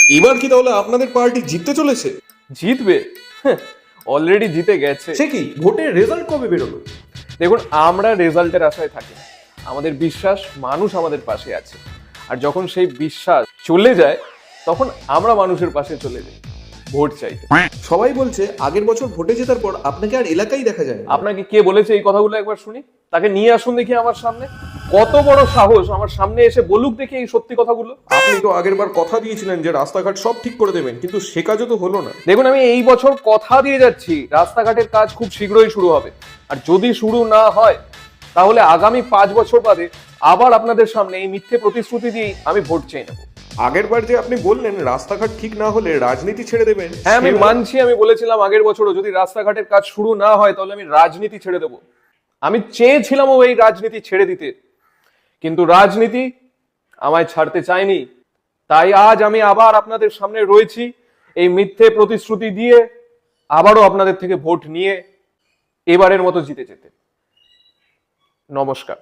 এবার কি তাহলে আপনাদের পার্টি জিততে চলেছে? জিতবে? অলরেডি জিতে গেছে। সে কি, ভোটের রেজাল্ট কবে বেরোলো? দেখুন, আমরা রেজাল্টের আশায় থাকি না। আমাদের বিশ্বাস মানুষ আমাদের পাশে আছে, আর যখন সেই বিশ্বাস চলে যায় তখন আমরা মানুষের পাশে চলে যাই ভোট চাইতে। সবাই বলছে আগের বছর ভোটে জেতার পর আপনাকে আর এলাকায় দেখা যায় না। আপনাকে কে বলেছে এই কথাগুলো? একবার শুনি। তাকে নিয়ে আসুন দেখি আমার সামনে। কত বড় সাহস আমার সামনে এসে বলুক দেখি এই সত্যি কথাগুলো। আপনি তো আগের বার কথা দিয়েছিলেন যে রাস্তাঘাট সব ঠিক করে দেবেন, কিন্তু সে কাজও তো হলো না। দেখুন, আমি এই বছর কথা দিয়ে যাচ্ছি রাস্তাঘাটের কাজ খুব শীঘ্রই শুরু হবে, আর যদি শুরু না হয় তাহলে আগামী 5 বছর বাদে আবার আপনাদের সামনে এই মিথ্যে প্রতিশ্রুতি দিয়ে আমি ভোট চেয়ে নেব। আগের বার যে আপনি বললেন রাস্তাঘাট ঠিক না হলে রাজনীতি ছেড়ে দেবেন, হ্যাঁ, আমি মানছি, আমি বলেছিলাম আগের বছরও যদি রাস্তাঘাটের কাজ শুরু না হয় তাহলে আমি রাজনীতি ছেড়ে দেব। আমি চেয়েছিলাম এই রাজনীতি ছেড়ে দিতে, কিন্তু রাজনীতি আমায় ছাড়তে চায়নি। তাই আজ আমি আবার আপনাদের সামনে রয়েছি এই মিথ্যে প্রতিশ্রুতি দিয়ে আবারও আপনাদের থেকে ভোট নিয়ে এবারের মতো জিতে যেতে। নমস্কার।